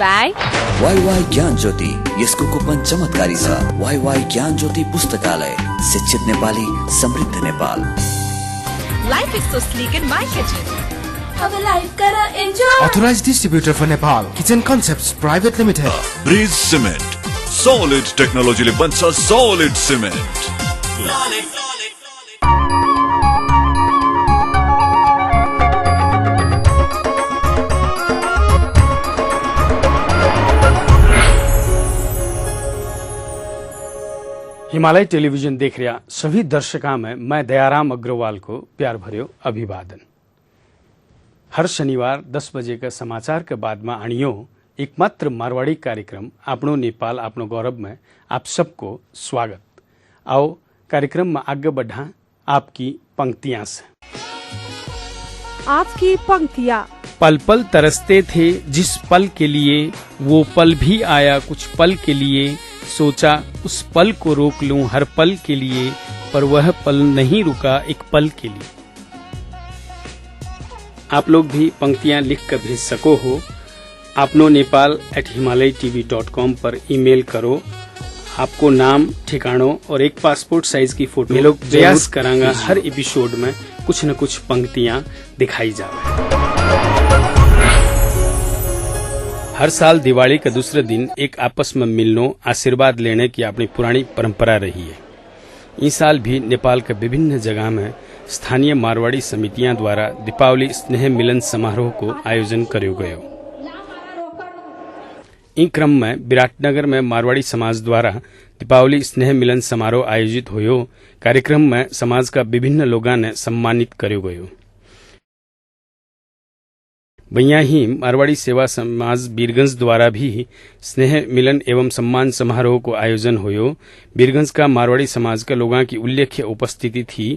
Bye Y ज्ञान ज्योति। यसको coupon चमत्कारी छ। वाई ज्ञान ज्योति पुस्तकालय, शिक्षित नेपाली, समृद्ध Nepal. Life is so sleek in my kitchen. अब लाइफ करा enjoy. Authorized distributor for Nepal, Kitchen Concepts Private Limited. Breeze Cement, solid technology ले बन्छ solid cement. हिमालय टेलीविजन देख रहा सभी दर्शकों में मैं दयाराम अग्रवाल को प्यार भर्यो अभिवादन। हर शनिवार 10 बजे का समाचार के बाद में आणियो एकमात्र मारवाड़ी कार्यक्रम आपनो नेपाल आपनो गौरव में आप सबको स्वागत। आओ कार्यक्रम में आगे बढ़ा आपकी पंक्तियां से। आपकी पंक्तियां। पल पल तरसते थे जिस पल के लिए, वो पल भी आया कुछ पल के लिए। सोचा उस पल को रोक लूं हर पल के लिए, पर वह पल नहीं रुका एक पल के लिए। आप लोग भी पंक्तियां लिख कर भेज सको हो। आपनो नेपाल @himalaytv.com पर ईमेल करो। आपको नाम, ठिकानों और एक पासपोर्ट साइज की फोटो लोग प्रयास करांगा हर एपिसोड में कुछ न कुछ पंक्तियां दिखाई जावे। हर साल दिवाली के दूसरे दिन एक आपस में मिलनो, आशीर्वाद लेने की अपनी पुरानी परंपरा रही है। इस साल भी नेपाल के विभिन्न जगह में स्थानीय मारवाड़ी समितियां द्वारा दीपावली स्नेह मिलन समारोह को आयोजन करो गयो। इन क्रम में विराटनगर में मारवाड़ी समाज द्वारा दीपावली स्नेह मिलन समारोह आयोजित होयो। कार्यक्रम में समाज का विभिन्न लोगों ने सम्मानित करो गयो। वहीं ही मारवाड़ी सेवा समाज बीरगंज द्वारा भी स्नेह मिलन एवं सम्मान समारोह को आयोजन होयो। बीरगंज का मारवाड़ी समाज के लोगों की उल्लेख्य उपस्थिति थी।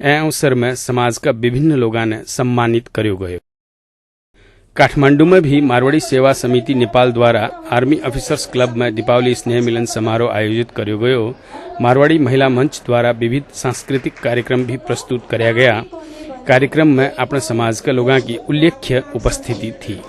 अवसर में समाज का विभिन्न लोगों ने सम्मानित करो गयो। काठमांडू में भी मारवाड़ी सेवा समिति नेपाल द्वारा आर्मी ऑफिसर्स क्लब में दीपावली स्नेह मिलन समारोह आयोजित करो गयो। मारवाड़ी महिला मंच द्वारा विविध सांस्कृतिक कार्यक्रम भी प्रस्तुत कराया गया। कार्यक्रम में अपने समाज के लोगों की उल्लेख्य उपस्थिति थी।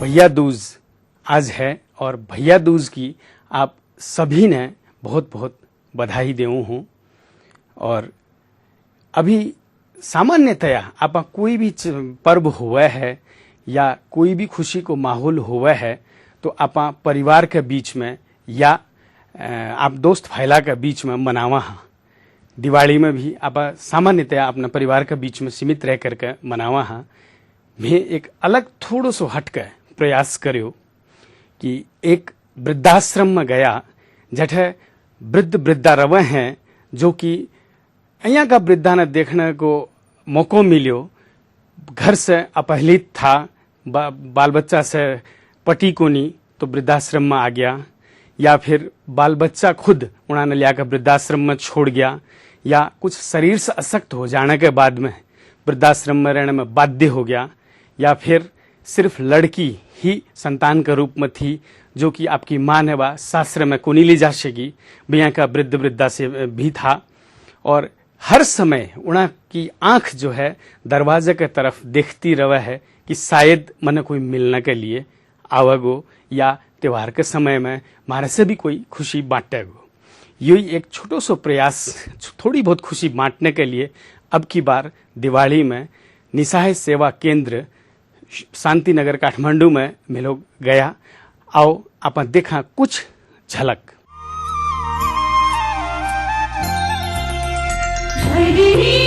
भैया दूज आज है और भैया दूज की आप सभी ने बहुत बहुत बधाई देऊ हूँ। और अभी सामान्यतया आप कोई भी पर्व हुआ है या कोई भी खुशी को माहौल हुआ है तो आप परिवार के बीच में या आप दोस्त फैला के बीच में मनावा हाँ। दिवाली में भी आप सामान्यतया अपने परिवार के बीच में सीमित रह करके मनावा हाँ। मैं एक अलग थोड़ो सो हटके प्रयास करो कि एक वृद्धाश्रम में गया जठे वृद्धा रवे हैं जो कि यहाँ का वृद्धा ने देखने को मौका मिलो। घर से अपहलित था, बाल बच्चा से पटी को नहीं तो वृद्धाश्रम में आ गया, या फिर बाल बच्चा खुद उन्होंने लिया कर वृद्धाश्रम में छोड़ गया, या कुछ शरीर से अशक्त हो जाने के बाद में वृद्धाश्रम में रहने में बाध्य हो गया, या फिर सिर्फ लड़की ही संतान के रूप में थी जो कि आपकी माँ ने वह सासरे में को नहीं ले जा सकी, भैया का वृद्धा से भी था। और हर समय उना की आंख जो है दरवाजे के तरफ देखती रवा है कि शायद मने कोई मिलने के लिए आवगो या त्योहार के समय में मारे से भी कोई खुशी बांटेगो। यही एक छोटो सो प्रयास थोड़ी बहुत खुशी बांटने के लिए अब की बार दिवाली में निसहाय सेवा केंद्र शांति नगर काठमांडू में लोग गया। आओ अपन देखा कुछ झलक। Hey,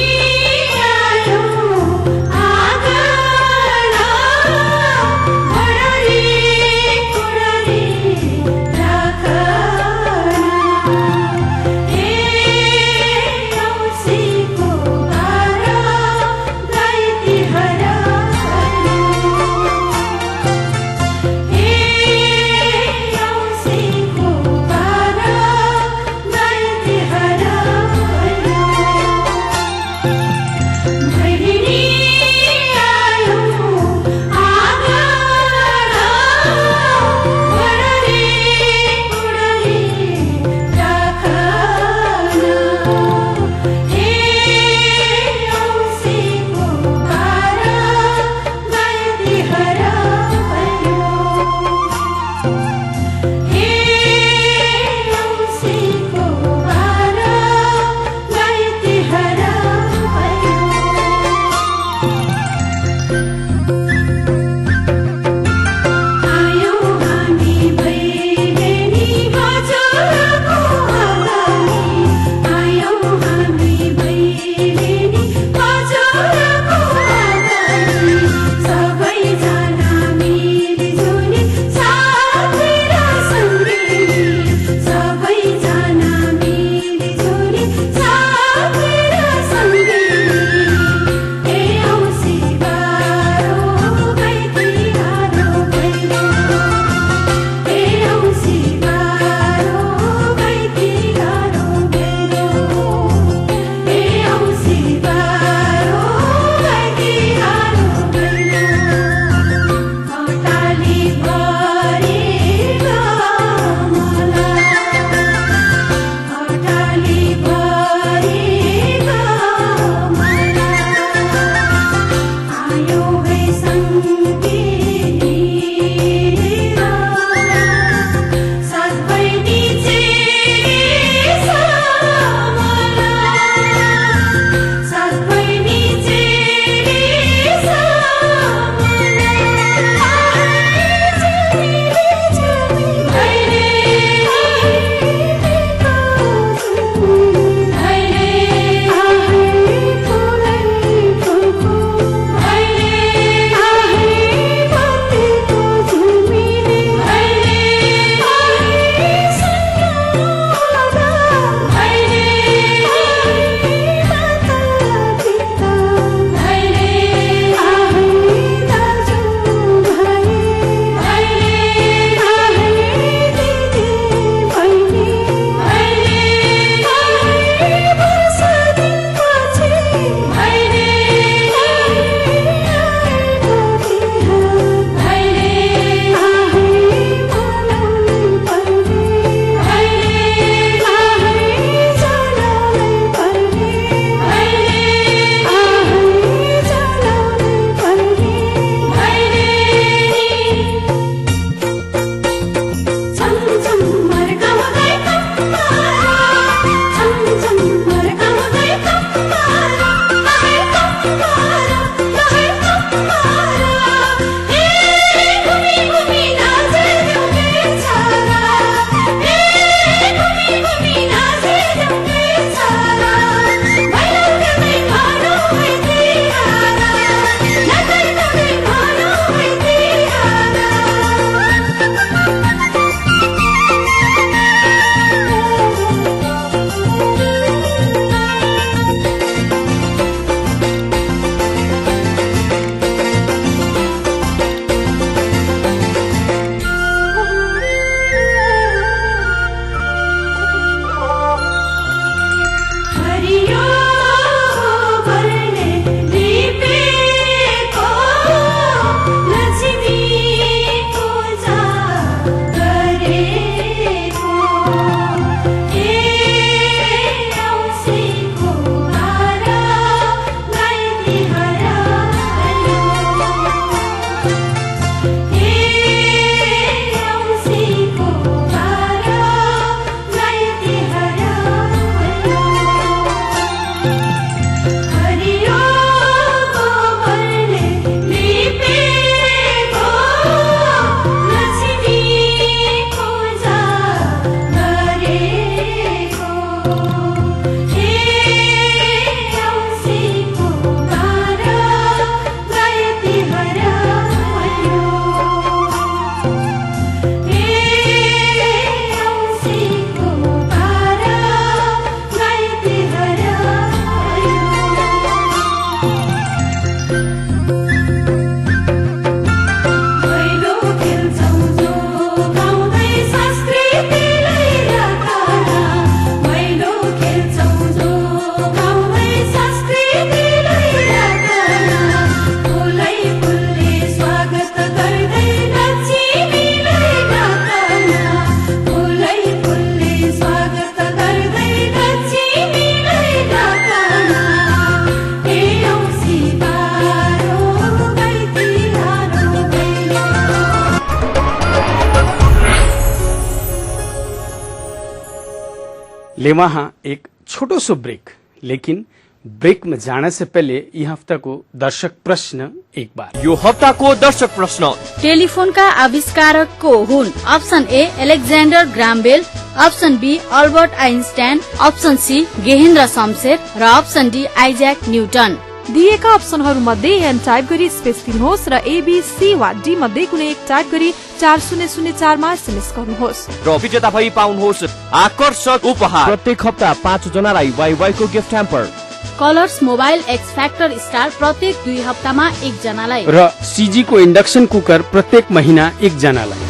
ले वहां एक छोटो सो ब्रेक, लेकिन ब्रेक में जाने से पहले यह हफ्ता को दर्शक प्रश्न एक बार। यो हप्ताको दर्शक प्रश्न टेलिफोनका आविष्कारक को हुन्? Option A Alexander Graham Bell, option B Albert Einstein, option C Gehendra Shamsher र अप्सन डी आइज्याक न्यूटन। दिएका अप्सनहरू मध्ये एन टाइप गरी स्पेस दिनुहोस् र एबीसी वा डी मध्ये कुनै एक टाइप गरी 4004 मा एसएमएस गर्नुहोस् र विजेता भई पाउनुहोस् आकर्षक उपहार। प्रत्येक हप्ता 5 जनालाई वाइवाई को gift hamper, colours mobile x factor star प्रत्येक 2 हप्तामा 1 जनालाई र सीजी को इंडक्शन कुकर प्रत्येक महीना 1 जनालाई।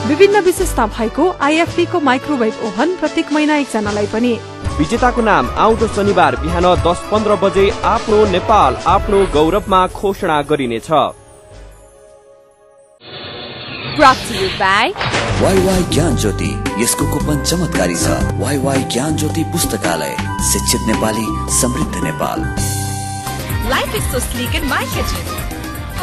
विभिन्न विशेषता भएको आईएफबी को माइक्रोवेभ ओभन प्रत्येक महिना 1 जनालाई पनि। विजेताको नाम आउँदो शनिबार बिहान 10:15 बजे आफ्नो नेपाल आफ्नो गौरवमा घोषणा गरिनेछ। Brought to you by WaiWai ज्ञान ज्योति, यसको कुपन चमत्कारी छ। वाईवाई ज्ञान ज्योति पुस्तकालय, शिक्षित नेपाली, समृद्ध Nepal. Life is so sleek in my kitchen.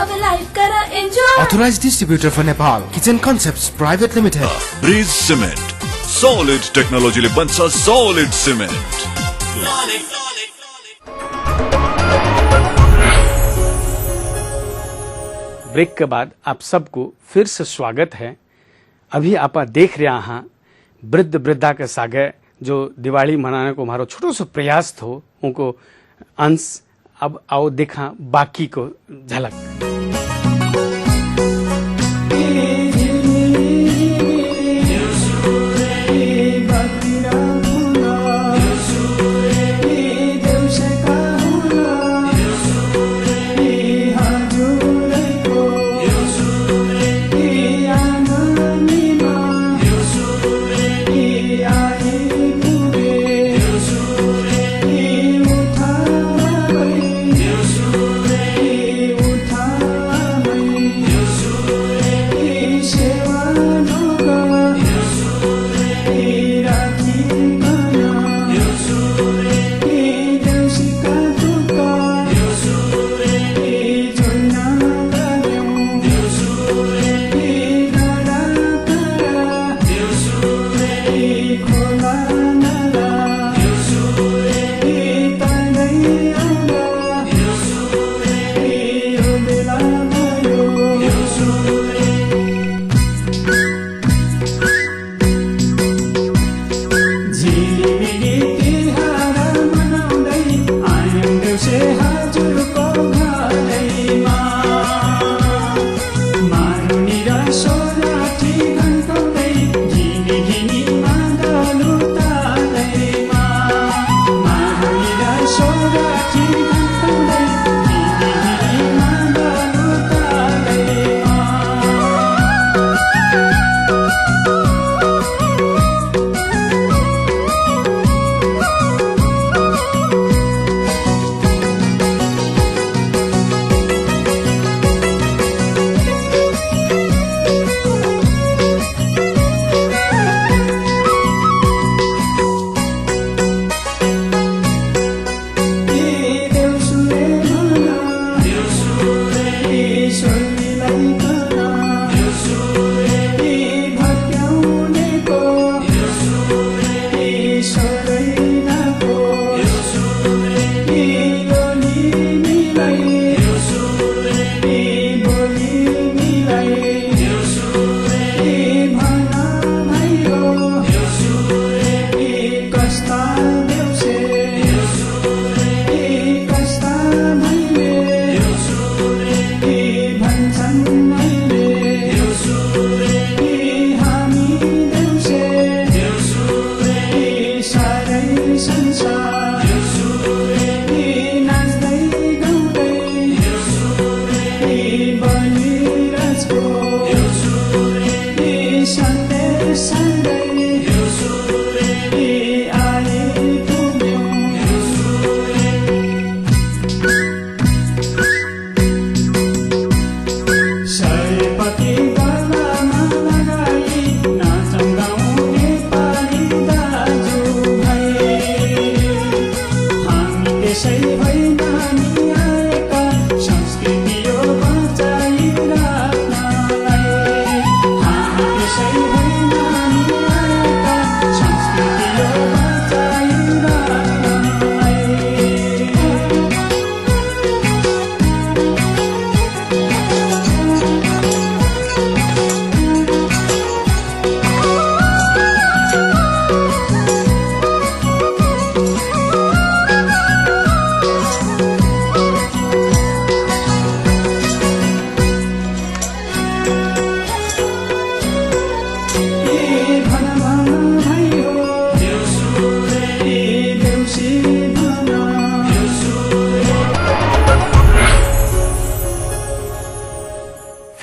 अब लाइफ करा enjoy. Authorized distributor for Nepal, Kitchen Concepts Private Limited. Bridge cement solid टेक्नोलोजीले बन्छ solid सिमेन्ट। ब्रेक के बाद आप सबको फिर से स्वागत है। अभी आप देख रहे हैं वृद्ध वृद्धा के सागे जो दिवाली मनाने को हमारा छोटो सो प्रयास थो उनको अंश। अब आओ देखा बाकी को झलक।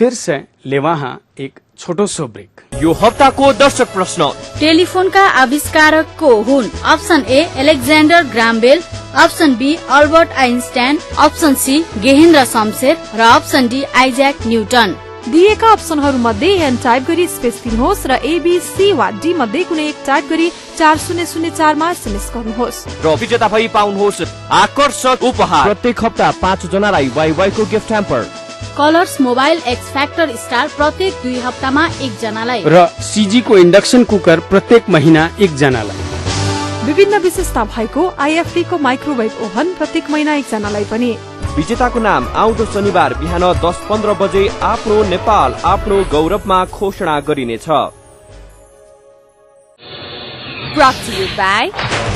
फिर से लेवाहा एक छोटो सो ब्रेक। यो हप्ताको दर्शक प्रश्न, टेलिफोनका आविष्कारक को हुन्? Option A Alexander Graham Bell, option B Albert Einstein, option C Gehendra Shamsher र अप्सन डी आइज्याक न्यूटन। दिएका अप्सनहरू मध्ये एन टाइप गरी स्पेस दिनुहोस् र एबीसी वा डी मध्ये कुनै एक टाइप गरी 4004 मा एसएमएस गर्नुहोस् र विजेता भई पाउनुहोस् आकर्षक उपहार। प्रत्येक हप्ता 5 जनालाई वाइवाई को gift hamper, colours mobile x factor star प्रत्येक 2 हप्तामा 1 जनालाई र सीजी को इन्डक्सन कुकर प्रत्येक महिना 1 जनालाई। विभिन्न विशेषता भएको आईएफडी को माइक्रोवेभ ओभन प्रत्येक महिना 1 जनालाई पनि। विजेताको नाम आउँदो शनिबार बिहान 10:15 बजे आफ्नो नेपाल आफ्नो गौरवमा घोषणा गरिनेछ।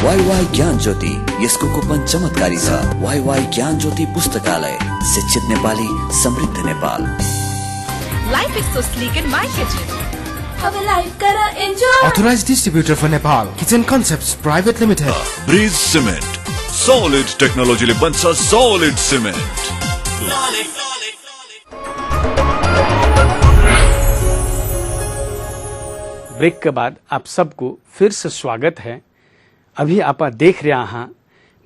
वाइवाई ज्ञान ज्योति, यसको कुपन चमत्कारी छ। वाइवाई ज्ञान ज्योति पुस्तकालय, शिक्षित नेपाली, समृद्ध Nepal. Life is so sleek in my kitchen. अब लाइफ करा enjoy. Authorized distributor for Nepal, Kitchen Concepts Private Limited. Bridge cement, solid टेक्नोलोजीले बन्छ सॉलिड सिमेन्ट। ब्रेक के बाद आप सबको फिर से स्वागत है। अभी आप देख रहे हैं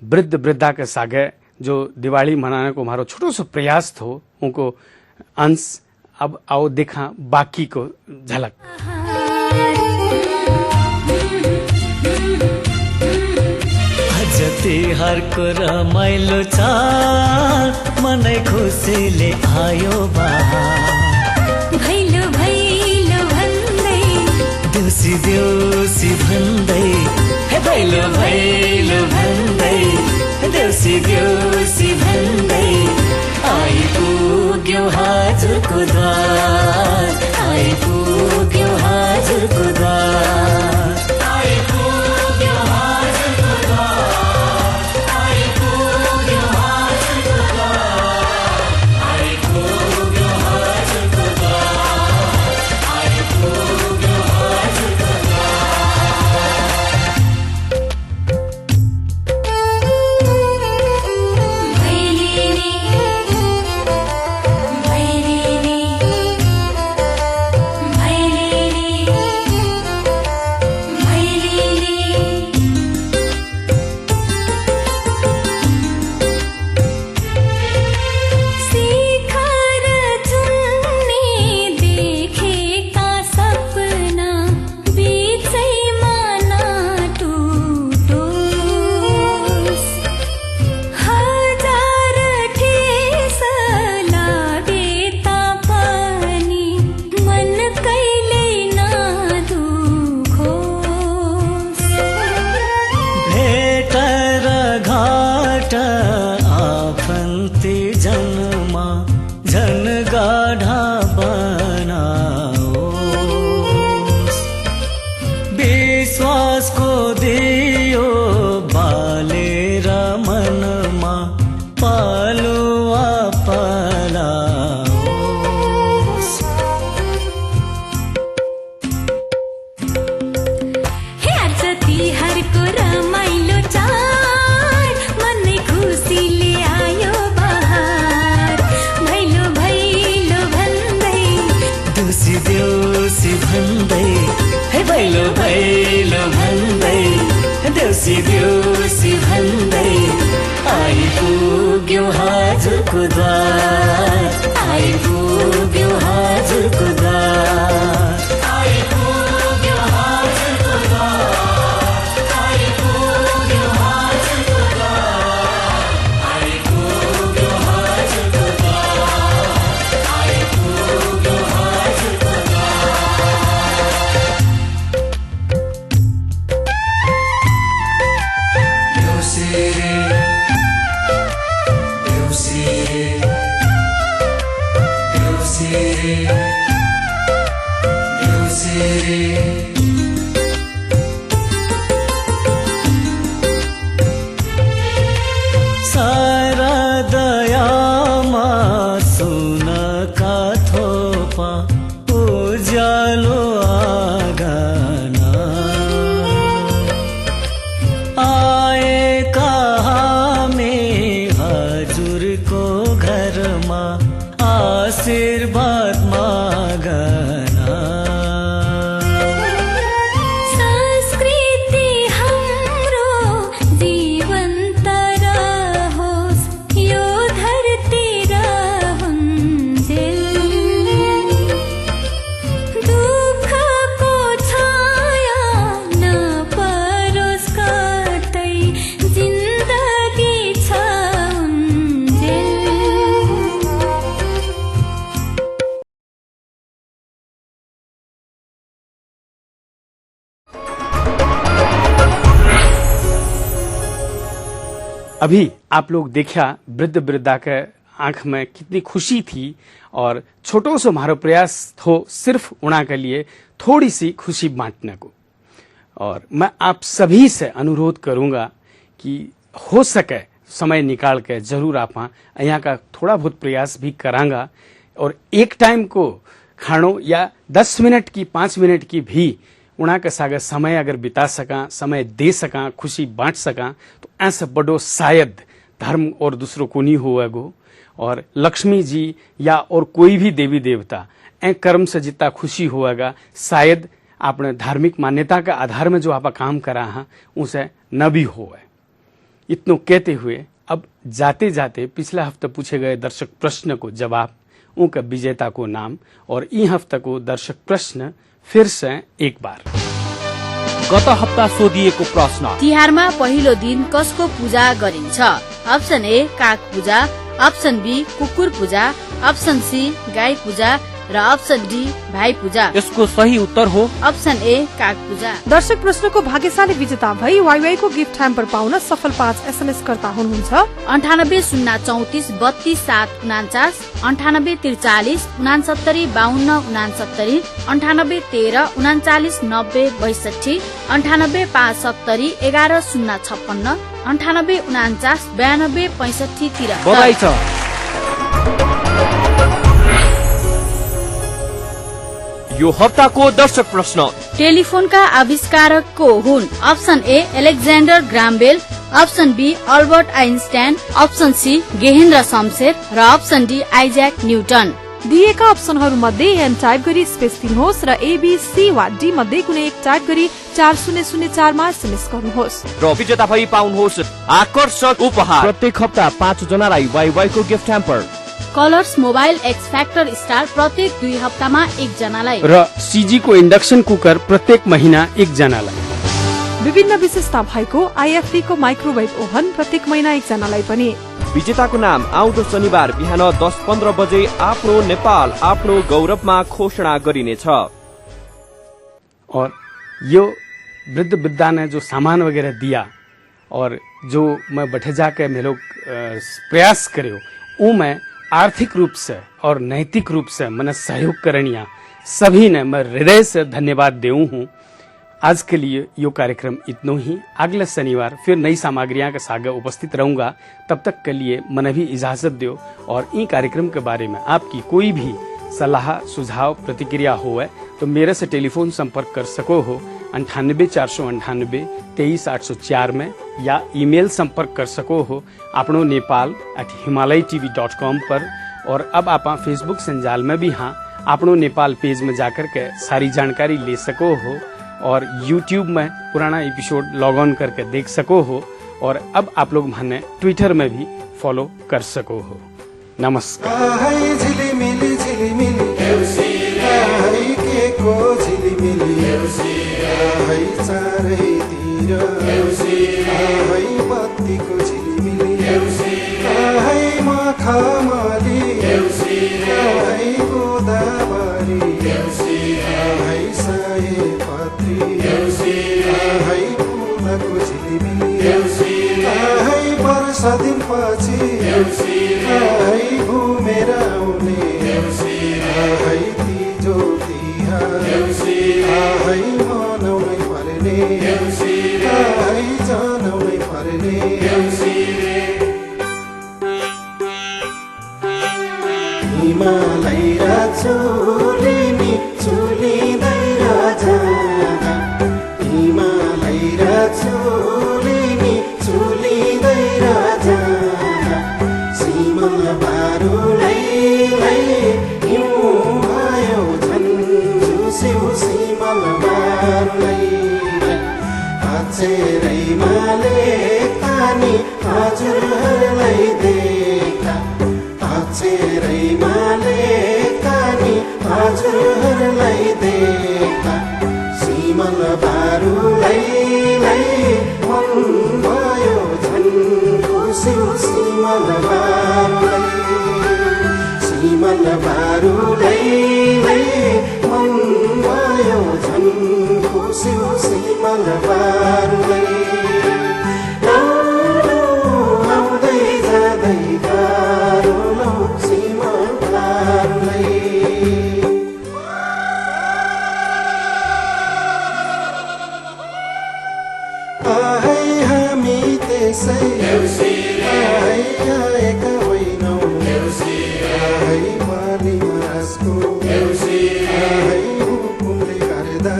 वृद्ध वृद्धा के सागे जो दिवाली मनाने को हमारा छोटो सा प्रयास थो उनको अंश। अब आओ देखा बाकी को झलक। तिहारको रमाइलो चाड मनै खुसीले आयो बहार। भैलो भैलो भन्दै देउसी देउसी भन्दै, हे भैलो भैलो भन्दै देउसी देउसी भन्दै आइपुग्यो हजुरको द्वार, आइपुग्यो हजुरको द्वार। देउसी भन्दै आइपुग्यो हजुरको द्वार, आइपुग्यो हजुरको द्वार, आइपुग्यो हजुरको द्वार, आइपुग्यो हजुरको द्वार, आइपुग्यो हजुरको द्वार, आइपुग्यो हजुरको सारा दयामा सुनका थोपा उज्यालो आगना आएका हामी हजुरको घरमा आशीर्वाद मागना संस्कृति हाम्रो जीवन्त रहोस् यो धरती रहन्जेल दुःखको छाया नपरोस् कतै जिन्दगी छ उन्जेल अभी आप लोग देखा वृद्ध वृद्धा के आंख में कितनी खुशी थी और छोटो सो हमारा प्रयास हो सिर्फ उना के लिए थोड़ी सी खुशी बांटने को। और मैं आप सभी से अनुरोध करूंगा कि हो सके समय निकाल के जरूर आप यहाँ का थोड़ा बहुत प्रयास भी करांगा और एक टाइम को खानो या 10 मिनट की 5 मिनट की भी उना के सागे समय अगर बिता सका, समय दे सका, खुशी बांट सका तो ऐसे बड़ो शायद धर्म और दूसरों को नहीं होएगो। और लक्ष्मी जी या और कोई भी देवी देवता ए कर्म से जितना खुशी होएगा शायद आपने धार्मिक मान्यता के आधार में जो आप काम करा है उसे न भी होए। इतनो कहते हुए अब जाते जाते पिछले हफ्ते पूछे गए दर्शक प्रश्न को जवाब, उनका विजेता को नाम और ई हफ्ते को दर्शक प्रश्न फिर से एक बार। गत हप्ता सोधिएको प्रश्न, तिहारमा पहिलो दिन कसको पूजा गरिन्छ? अप्सन ए काग पूजा, अप्सन बी कुकुर पूजा, अप्सन सी गाई पूजा र अप्सन डी भाइ पूजा। यसको सही उत्तर हो अप्सन ए काग पूजा। दर्शक प्रश्नको भाग्यशाली विजेता भई वाईवाई को गिफ्ट ह्याम्पर पाउन सफल 5 SMS कर्ता हुनुहुन्छ 98 034 32 7 49, 98 43 69 52 69, 98 13 39 90 62, 98 570 11 056, 98 49 92 65 तिर। बधाई छ। यो हप्ताको दर्शक प्रश्न, टेलिफोनका आविष्कारक को हुन्? Option A Alexander Graham Bell, option B Albert Einstein, option C Gehendra Shamsher र अप्सन डी आइज्याक न्यूटन। दिएका अप्सनहरू मध्ये एन टाइप गरी स्पेस दिनुहोस् र एबीसी वा डी मध्ये कुनै एक टाइप गरी 4004 मा SMS गर्नुहोस् र विजेता भई पाउनुहोस् आकर्षक उपहार। प्रत्येक हप्ता 5 जनालाई वाईवाई को gift hamper, colours mobile x factor star प्रत्येक 2 हप्तामा 1 जनालाई र सीजी को इंडक्शन कुकर प्रत्येक महीना 1 जनालाई। विभिन्न विशेषता भएको आईएफबी को माइक्रोवेभ ओभन प्रत्येक महिना 1 जनालाई पनि। विजेताको नाम आउँदो शनिबार बिहान 10:15 बजे आफ्नो नेपाल आफ्नो गौरवमा घोषणा गरिनेछ। और यो वृद्ध वृद्धा ने जो सामान वगैरह दिया और जो मैं बैठे जाके मैं लोग प्रयास करो वो मैं आर्थिक रूप से और नैतिक रूप से मैंने सहयोग करनिया सभी ने मैं हृदय से धन्यवाद देऊ हूँ। आज के लिए यो कार्यक्रम इतनो ही। अगले शनिवार फिर नई सामग्रियां के साथ उपस्थित रहूंगा। तब तक के लिए मने भी इजाजत दो और इन कार्यक्रम के बारे में आपकी कोई भी सलाह सुझाव प्रतिक्रिया हो तो मेरे से टेलीफोन संपर्क कर सको हो 98 498 23 804 में या ईमेल संपर्क कर सको हो अपनो nepal@himalaytv.com पर। और अब आप फेसबुक संजाल में भी हाँ अपनो नेपाल पेज में जाकर के सारी जानकारी ले सको हो और यूट्यूब में पुराना एपिसोड लॉग ऑन करके देख सको हो और अब आप लोग मैंने ट्विटर में भी फॉलो कर सको हो। नमस्कार। दिन पछि घुमेर आउने तिजो तिहार मनाउनै पर्ने जनाउनै पर्ने हिमालय चुलिनी चुलिँदै राजा हिमालय चुलिनी चुलिँदै राजा सीमा बारुलाई हिउँ भयो झन् झुस्यौ सिमल बारुलाई अचेरैमा लेख्दा नि हजुरहरूलाई देख्दा अचेरैमा लेख्दा नि हजुरहरूलाई देख्दा सिमल बारुलाई मन भयो झन् खुस्यौ सिमल बारुलाई सिमल बारुलाई मन भयो झन् खुस्यौ सिमल बारुलाई आउँदै जाँदै गाह्रो लौ सिमल बारुलाई आहै हामी त्यसै आहै आएका होइनौ आहै पानीमा रसको आहै हुकुमले गर्दा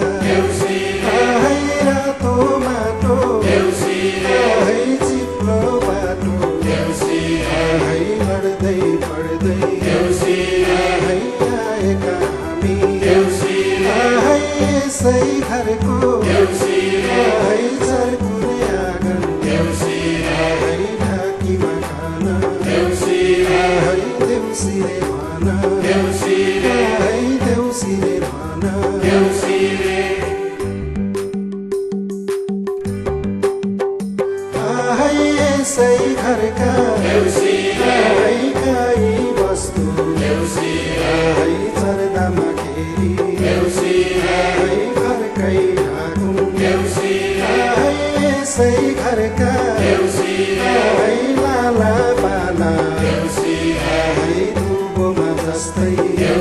आहै रातो माटो आहै चिप्लो बाटो आहै लड्दै पढ्दै आहै आएका हामी आहै यसै घरको आहै चर्कुने आँगन आहै ढाकीमा खाना आहै देउसीले भन आहै देउसीले भन आहै यसै घरका आहै गाई बस्तु आहै चर्दामा खेरी आहै घरकै ढाकुम आहै यसै घरका आहै लाला पाला आहै दुबोमा जस्तै